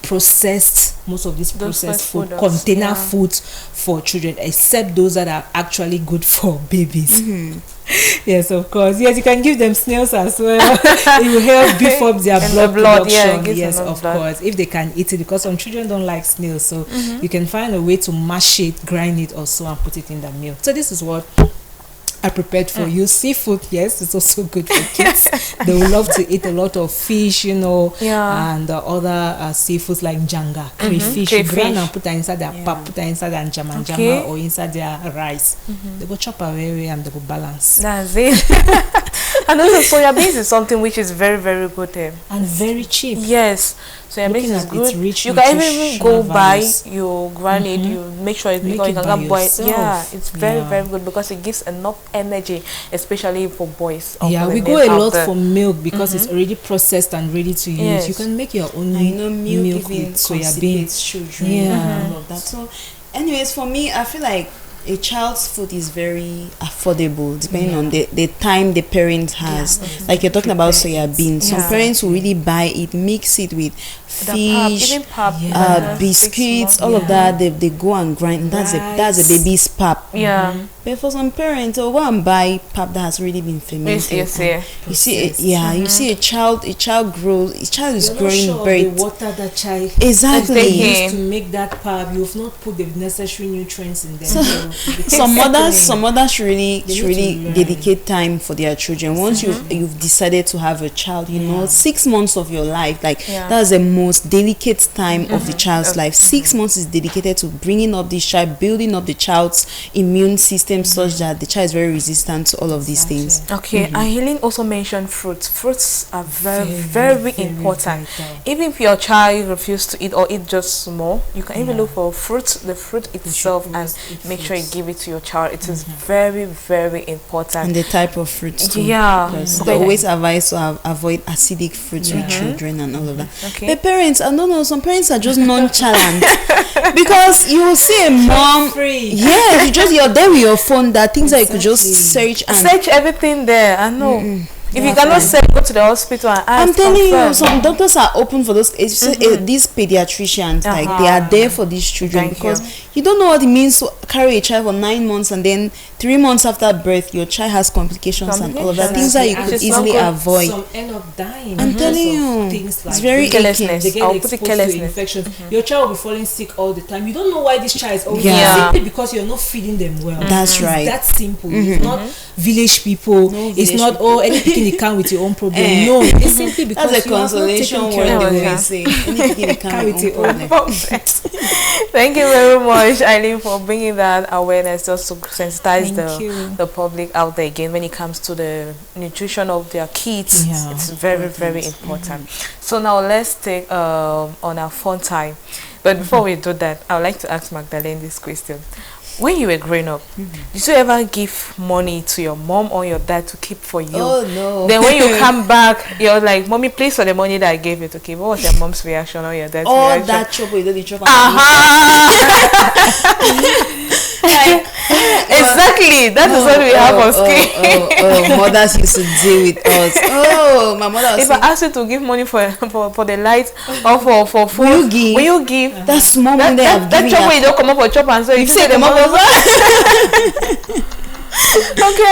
processed, most of these processed food, container foods for children, except those that are actually good for babies. Yes, of course. Yes, you can give them snails as well. It will help beef up their blood production. Yes, of course, if they can eat it, because some children don't like snails. So you can find a way to mash it, grind it also, and put it in the milk. So this is what I prepared for you. Seafood, yes, it's also good for kids. They will love to eat a lot of fish, you know, and other seafoods like njanga, crayfish. Grind and put that inside their pap, put that inside their njama or inside their rice. They go chop away and they go balance.
That's it. And also soya beans is something which is very, very good
and very cheap.
Yes. Soya beans is good.
Rich
you can even go buy your granite, you make sure it's because you can boil. Yeah, it's very, very good because it gives enough energy, especially for boys.
Yeah, we go a lot for milk because it's already processed and ready to use. You can make your own milk with soya beans.
Children, all of that. So, anyways, for me, I feel like a child's food is very affordable depending on the time the parent has. Like you're talking about soya beans. Some parents will really buy it, mix it with fish, biscuits, all of that. They go and grind. That's a baby's pap. But for some parents, they'll go and buy pap that has already been fermented. You see, you see a child grows. A child is growing very.
The water that child
used
to make that pap. You've not put the necessary nutrients in them.
So some mothers really dedicate time for their children. Once you've decided to have a child, you know, 6 months of your life, like that's the most delicate time of the child's life. 6 months is dedicated to bringing up this child, building up the child's immune system such that the child is very resistant to all of these things.
Okay, and Helen also mentioned fruits. Fruits are very important. Even if your child refuses to eat or eat just small, you can even look for the fruit itself and make sure you give it to your child. It is very, very important.
And the type of fruits too. Because they always advise to avoid acidic fruits with children and all of that. But parents, I don't know, some parents are just nonchalant. Because you will see a mom, you're there with your phone, that things that you could just search
everything there. I know. If you cannot say, go to the hospital and ask.
I'm telling you, some doctors are open for those. These pediatricians, like they are there for these children because you don't know what it means to carry a child for 9 months and then 3 months after birth, your child has complications and all of that. Things that you could easily avoid.
Some end up dying.
I'm telling you,
things like
it's very
carelessness.
They get exposed to infections. Your child will be falling sick all the time. You don't know why this child is always simply because you're not feeding them well.
That's right.
It's that simple. It's not village people. It's not anything you can with your own problem. No, it's simply because
that's a consolation word they say. Anything you can with your own problem.
Thank you very much, Eileen, for bringing that awareness just to sensitize the public out there again when it comes to the nutrition of their kids. It's very, very important. So now let's take on our fun time. But before we do that, I would like to ask Magdalene this question. When you were growing up, did you ever give money to your mom or your dad to keep for you?
Oh no.
Then when you come back, you're like, "Mommy, please for the money that I gave you to keep." What was your mom's reaction or your dad's reaction?
That trouble, you don't trouble.
Exactly. That is what we have on screen.
Mothers used to deal with us. My mother was
if I ask you to give money for the lights or for food, will you give?
That small money
that trouble you don't come up for chop and so you say the mother. Okay,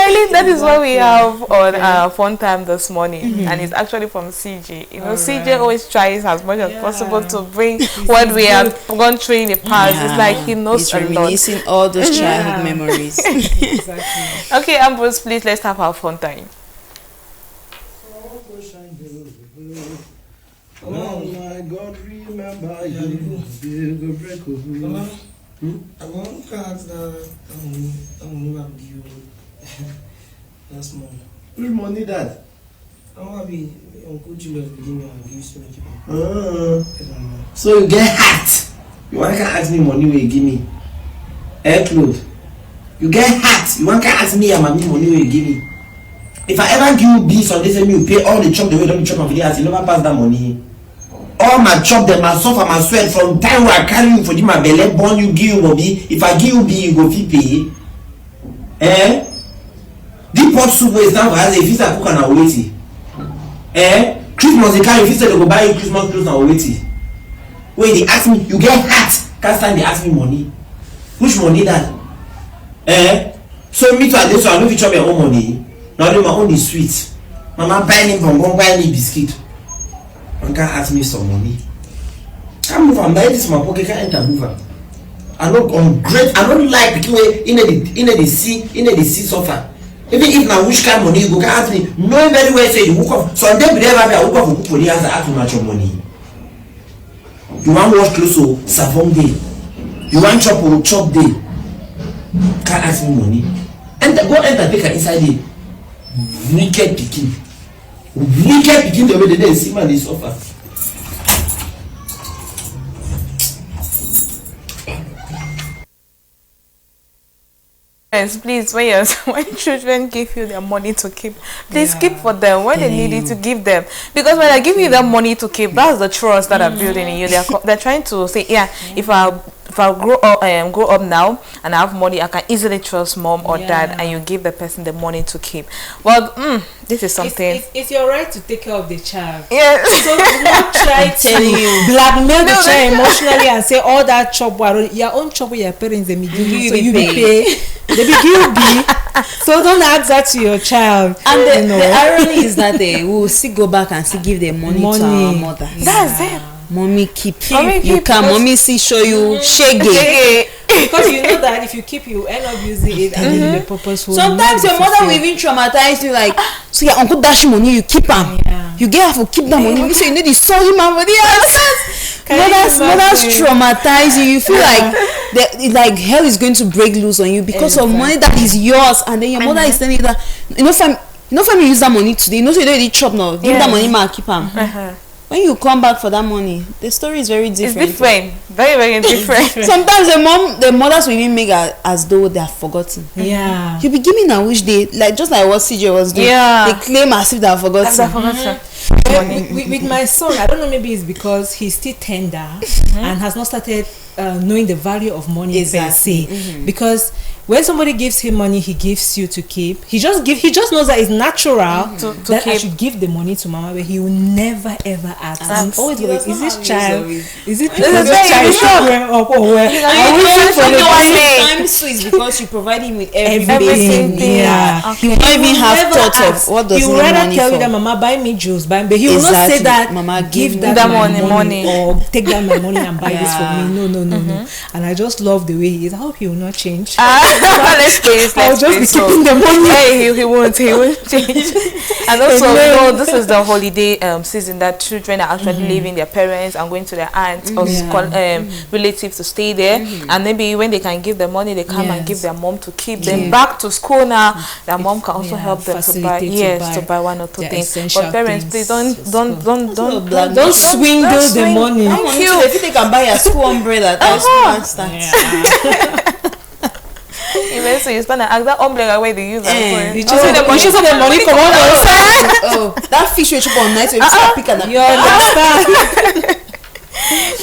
Eileen, that is what we have on our fun time this morning, and it's actually from CJ. You know, CJ always tries as much as possible to bring what we have gone through in the past. It's like he knows a lot.
Reminiscing all those childhood memories.
Exactly.
Okay, Ambrose, please let's have our fun time.
Oh my God, remember you. I want cards that I'm gonna give you last month. Which money that? I want to be Uncle Julius give me and give so many people. So you get hacked. You want to ask me money where you give me? Air clothes. You get hacked. You want to ask me and money where you give me?
If I ever give you beans on this and you pay all the chop the way don't chop of the ass, you never pass that money. All my chop them, my suffer, my sweat from time where I carry you for my belly, born you give you Bobby. If I give you B, you go fee pay. The pot soup is now as if it's a cook and a waiting. Christmas they carry, if you say they go buy you Christmas clothes and waiting. Wait, they ask me, you get hat. Can't stand they ask me money. Which money that? So me too, I do so I know if you chop your own money. Now my own is sweet. Mama buy me from go buy me biscuit. Man can't ask me some money. I move and buy this in my pocket, can't enter move. I don't great. I don't like because in the sea suffer. Even if now which kind of money you go can ask me, knowing very well say you hook up. So then we never be a hook up for people as I ask much of money. You want wash clothes so savon day. You want chop day. Can't ask me money. And go enter take her inside it. Wicked picking the way they see man they suffer.
Yes, please, when children give you their money to keep, please keep for them when they need it to give them. Because when I give you that money to keep, that's the trust that I'm building in you. They're trying to say, yeah, if I grow up now and I have money, I can easily trust mom or dad, and you give the person the money to keep. Well, this is something.
It's your right to take care of the child.
Yes.
So do not try to blackmail the child emotionally and say all that chop your own chop with your parents they be give you, so you be pay. They be give be. So don't ask that to your child.
And the irony is that they will still go back and still give their money to our mother.
That's it.
Mommy keep.
Mommy
You
keep,
can mommy see show you shaggy.
Because you know that if you keep, you end up using it and then the purpose will
Sometimes your mother will even traumatize you like, so your uncle dash money, you keep am. You get her to keep that money. You say you need to sell him my money. Mothers traumatize you. You feel like hell is going to break loose on you because of money that is yours, and then your mother is telling you that you know if I use that money today, you know so you don't need chop now. Give that money, ma keep am. When you come back for that money, the story is very different.
It's different. Very, very different.
Sometimes the mothers will even make as though they are forgotten.
Yeah.
You'll be giving a wish they just like what CJ was doing.
Yeah.
They claim as if they are forgotten.
With my son, I don't know, maybe it's because he's still tender and has not started knowing the value of money per se. Because when somebody gives him money, he gives you to keep. He just knows that it's natural that I should give the money to mama, but he will never ever ask. I'm always like, is this child? Is it because the child is growing up or where?
Sometimes so it's because you provide him with everything.
Yeah.
He will not even have thought of what does he
will rather
money
tell you
for.
that mama buy me juice, but he will not say that
mama
give
that
that
money
or take that my money and buy this for me. No. And I just love the way he is. I hope he will not change.
Let's please.
I'll just be keeping the money.
Hey, he won't change. And also, this is the holiday season that children are actually leaving their parents and going to their aunts or relatives to stay there. And maybe when they can give the money, they come and give their mom to keep them back to school now. Their mom can also help them to buy one or two things. But parents, please don't
swindle the money.
Thank you. If you can buy a school umbrella, that's
even so you spend and ask that umbrella where they use that
you choose the money come on
oh, that fish which on night so you pick and
you understand.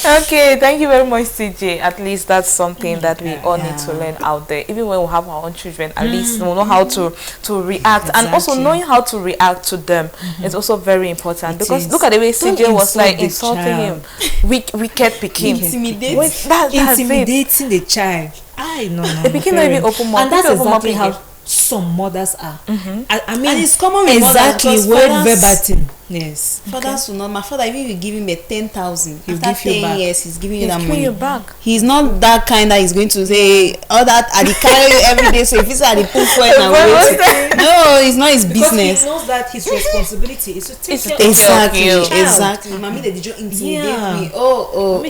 Okay, thank you very much, CJ. At least that's something that we all need to learn out there. Even when we have our own children, at least we'll know how to react. And also knowing how to react to them is also very important. Because look at the way CJ was like insulting him. Wicked picking.
Intimidating the child.
The picking not even open mouth.
And that's exactly how some mothers are. I mean,
and it's common with
exactly word verbatim. Yes.
Fathers will not. My father, even if you give him a 10,000,
he'll
after
give you
10
back.
years, he's giving you that
He's
money.
you back.
He's not that kind that he's going to say all that I carry you every day. So if he's at the pool for it, no, it's not his business.
Because he knows that his responsibility is to take care
of exactly. Mommy, they did you intimidate me? Oh.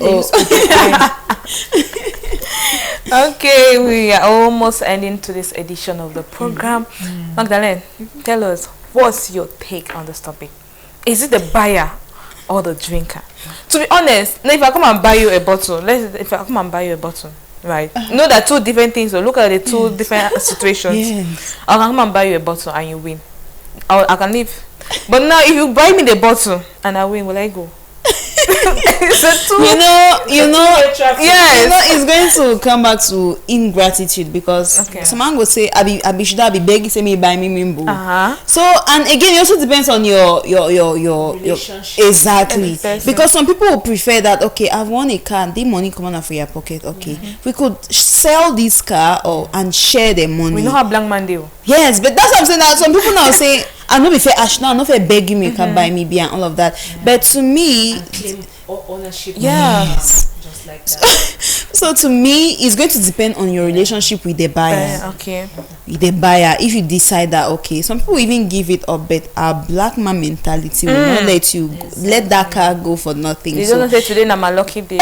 Okay, we are almost ending to this edition of the program. Magdalene, tell us, what's your take on this topic? Is it the buyer or the drinker? To be honest, if I come and buy you a bottle, right? Know that two different things. So look at the two different situations.
Yes.
I can come and buy you a bottle and you win. I can leave. But now if you buy me the bottle and I win, will I go? It's a two.
Yes, it's going to come back to ingratitude because someone will say, I be begging say me buy me mimbo. So and again, it also depends on your exactly, because some people will prefer that. Okay, I've won a car, the money come out for your pocket. Okay, we could sell this car and share the money.
We know how blank man do.
Yes, but that's what I'm saying. That some people now say, I know if Ash now, not if begging me, you can buy me beer and all of that. But to me,
ownership.
Yes.
Just like that.
So to me, it's going to depend on your relationship with the buyer.
Okay.
With the buyer, if you decide that some people even give it up, but our black man mentality will not let you let that car go for nothing.
You don't say today I'm a lucky day.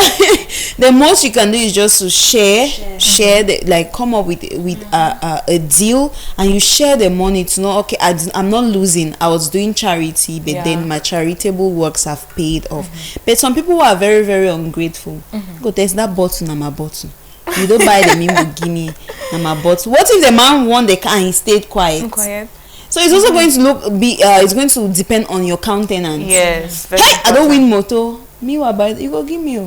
The most you can do is just to share the, like come up with a deal, and you share the money to know, okay, I'm not losing. I was doing charity, but then my charitable works have paid off. But some people are very, very ungrateful. Go there's that bottle and my bottle. You don't buy the mimo, give me and my bottle. What if the man won the car and he stayed quiet? So it's also going to it's going to depend on your countenance.
Yes.
Hey, I don't win moto. Me what buy? You go give me.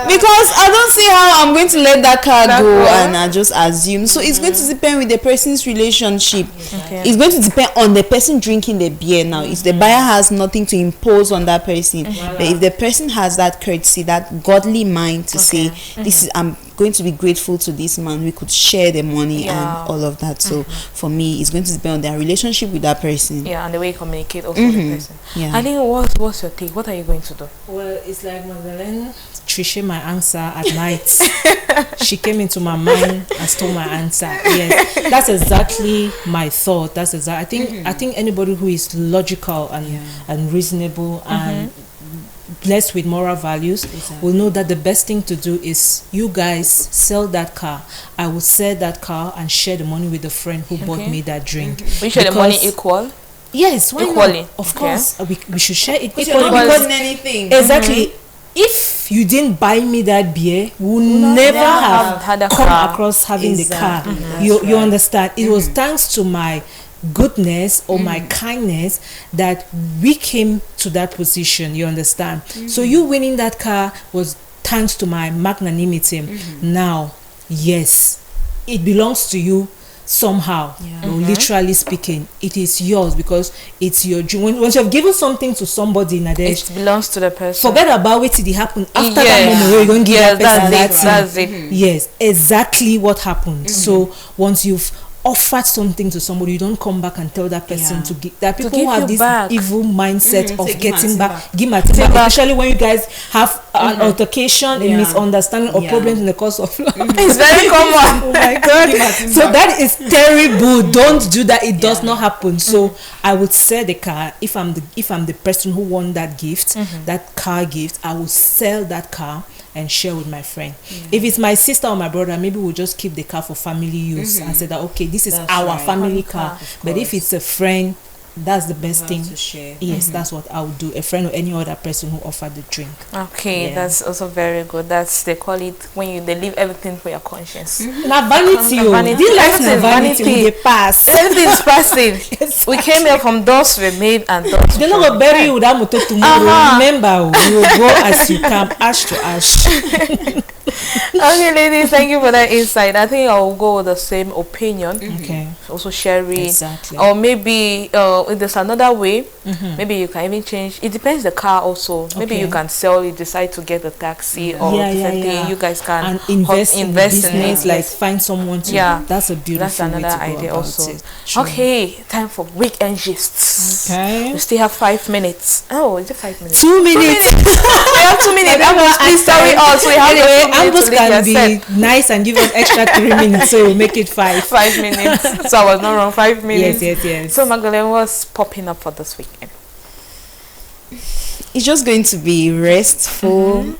Because I don't see how I'm going to let that car go and I just assume. So it's going to depend with the person's relationship. It's going to depend on the person drinking the beer now. If the buyer has nothing to impose on that person, but if the person has that courtesy, that godly mind to say, this is, I'm going to be grateful to this man, we could share the money and all of that. So for me, it's going to depend on their relationship with that person.
Yeah, and the way you communicate also with the person. I think what's your take? What are you going to do?
Well, it's like Magdalene Trisha my answer at night. She came into my mind and stole my answer. Yes, that's exactly my thought. That's exactly. I think anybody who is logical and reasonable and blessed with moral values will know that the best thing to do is you guys sell that car. I will sell that car and share the money with the friend who bought me that drink.
We share the money equal.
Yes, why
equally.
Not? Of course, we should share it equally.
Because anything.
Exactly. If you didn't buy me that beer, we would never have
had a
come
car.
across having the car. You understand? It was thanks to my goodness or my kindness that we came to that position. You understand? So you winning that car was thanks to my magnanimity. Now, yes, it belongs to you somehow. Literally speaking, it is yours because it's your dream. Once you have given something to somebody in a day,
it belongs to the person.
Forget about what did happen after that moment where you're going to give that person
that's it.
Yes, exactly what happened. So once you've offered something to somebody, you don't come back and tell that person to give. There are people who have this evil mindset of getting back, give my thing back, especially when you guys have an altercation, a misunderstanding or problems in the course of life.
It's very common.
Oh my god. So that is terrible. Don't do that. It does not happen. So I would sell the car. If I'm the person who won that gift, that car gift, I will sell that car and share with my friend. If it's my sister or my brother, maybe we'll just keep the car for family use and say that, okay, this is our family car. But if it's a friend, that's the best thing to share. Yes, that's what I would do. A friend or any other person who offered the drink.
Okay, that's also very good. That's, they call it when they leave everything for your conscience.
Na vanity. This life is vanity. We pass.
Everything is passing. We came here from doors we made and doors.
They're not gonna bury you without motor tomorrow. Remember, you will go as you come, ash to ash.
Okay, ladies, thank you for that insight. I think I'll go with the same opinion.
Okay.
Also sharing.
Exactly.
Or maybe if there's another way, maybe you can even change. It depends the car also. Maybe you can sell. You decide to get a taxi or different thing. You guys can
and invest in business,
it.
like find someone to. That's a beautiful.
That's another
way to
idea
go
also.
about it. Sure.
Okay, time for weekend gists.
Okay.
We still have 5 minutes. Oh, is it 5 minutes?
2 minutes.
We have 2 minutes. Ambrose, please sorry us. We have
Ambrose can be nice and give us extra 3 minutes, so we'll make it 5.
5 minutes. So I was not wrong. 5 minutes.
Yes.
So Magdalene, what's popping up for this weekend?
it's just going to be restful.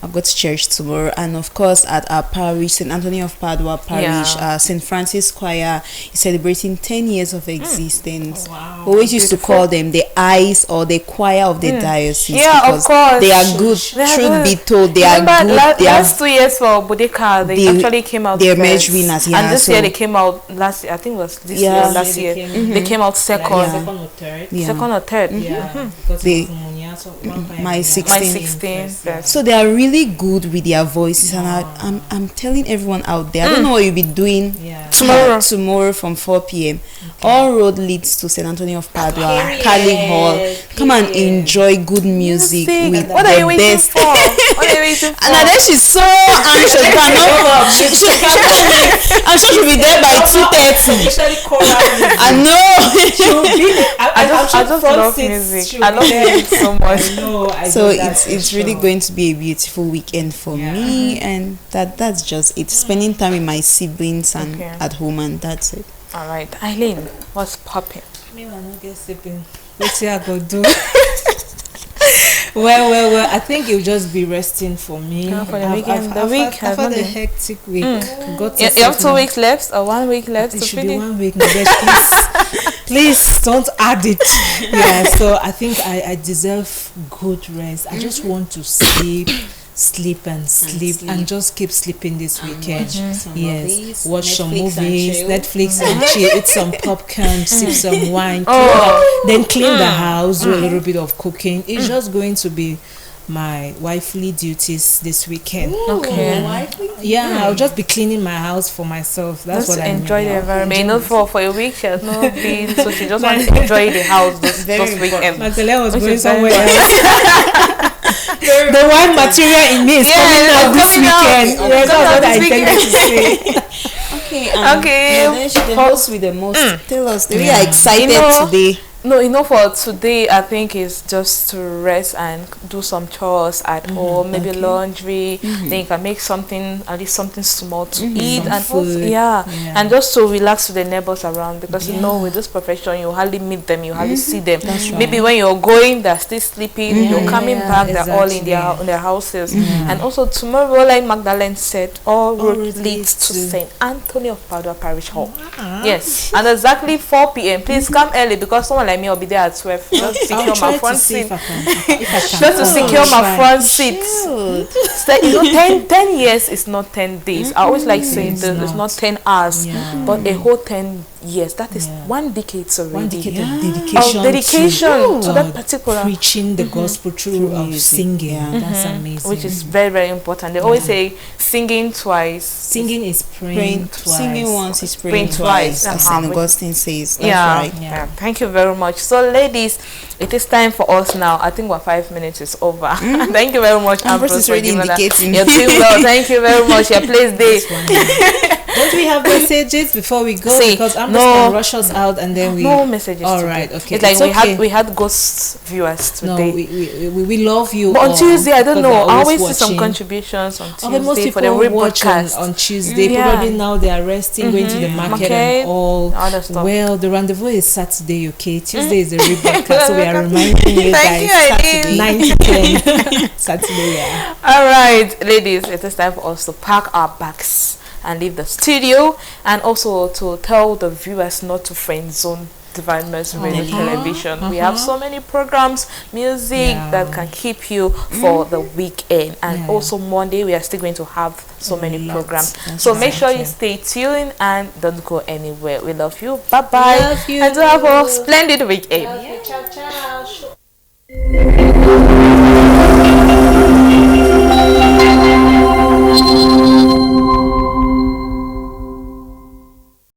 I'll go to church tomorrow, and of course at our parish, St. Anthony of Padua Parish, St. Francis Choir is celebrating 10 years of existence.
Wow.
We always used to call them the eyes or the choir of the diocese,
Yeah, of
because
course.
they are good.
They are
Truth
good.
be told, they are
Remember,
good. They
last
are
2 years for Bodeka, they actually came out.
they
first.
emerged winners,
and this year they came out last year. I think it was this year. Last year they came out second.
Like second or third.
Second or third.
Yeah, because
They-
it was Munya, so one time
my
we
16.
My
16
16.
first,
Yes.
So they are really good with their voices, and I'm telling everyone out there, I don't know what you'll be doing
Yeah.
tomorrow from 4 p.m. All road leads to St. Anthony of Padua, Cali Hall. Come and enjoy good music with
What are
the
you waiting
best.
for? What are you waiting for?
And then she's so anxious. I'm sure she'll be there by 2:30.
Especially choral music.
I know.
I just love music. I love music so much.
No, I
So
know that
it's
for
really
sure.
going to be a beautiful weekend for me, and that's just it. Spending time with my siblings and
Okay.
at home, and that's it.
All right, Eileen, what's popping?
Me, I no get sleeping. What's I go do? Well. I think it'll just be resting for me.
Yeah, for the weekend. The week has
I've had
not
a
been-
hectic week. Got
You have 2
settle.
weeks left or 1 week left
It
to
should be
finish?
1 week. No, please don't add it. Yeah, so I think I deserve good rest. I just want to sleep and just keep sleeping this weekend. Yes, watch some movies, Netflix and chill, eat some popcorn, sip some wine, then clean the house, do a little bit of cooking. It's just going to be my wifely duties this weekend.
Okay.
Yeah, I'll just be cleaning my house for myself. That's
Just
what I
enjoy
mean.
the environment. You know, for a week she has not been, so she just wants to enjoy the house this weekend.
Magdalene was
Which
going
is very
somewhere else. The wine material in me is coming out this weekend. Yes, that's what I intended to say.
Okay.
Okay.
The host with the most. Tell us, we
Yeah.
are excited
You know,
today.
No, for today, I think it's just to rest and do some chores at home, maybe laundry. Then you can make something, at least something small to eat,
Some
and also,
food.
and just to relax with the neighbors around, because you know, with this profession, you hardly meet them, you hardly see them. Maybe when you're going, they're still sleeping. You're coming back, they're all in their houses. And also tomorrow, like Magdalene said, all road leads to St. Anthony of Padua Parish Hall. Yes, and exactly 4 p.m. Please come early, because someone like me will be there at 12. Just secure
I'll
my
try to
front
see
seat.
if I can.
Just to secure my front seat. So, 10 years is not 10 days. I always like saying this, it's not 10 hours, but a whole 10 years. That is 1 decade already.
1 decade of
Of dedication to that particular,
preaching the gospel through singing. That's amazing.
which is very, very important. They always say singing twice.
Singing is praying twice.
Singing once is praying
Praying
twice,
twice.
as St. Augustine says. That's
Yeah,
right.
yeah. Thank you very much. So, ladies, it is time for us now. I think 5 minutes is over. Thank you very much,
Ambrose
Ambrose,
is
for
already
giving that.
indicating.
You're doing well. Thank you very much. Your place day.
Don't we have messages before we go?
See,
Because I'm
no.
just going to rush us out and then we...
No messages.
All
today.
right, okay.
It's like
It's okay.
we had ghost viewers
No,
today.
we love you.
But on
all,
Tuesday, I don't
because
know.
they're
I always see some
watching.
contributions on
Okay, most
Tuesday for
people
the
watch on
rebroadcast.
Tuesday.
Yeah.
Probably now they are resting, going to the market and all.
Other stuff.
Well, the rendezvous is Saturday, okay? Tuesday is the rebroadcast, so we are reminding you
Thank
guys.
you,
Saturday,
Eileen.
9 to 10. Saturday, yeah.
All right, ladies, it is time for us to pack our bags and leave the studio, and also to tell the viewers not to friend zone Divine Mercy Radio Television. We have so many programs, music that can keep you for the weekend, and also Monday we are still going to have so many programs. So make sure you stay tuned and don't go anywhere. We love you. Bye bye.
Love you.
And to have a splendid weekend.
Ciao, ciao.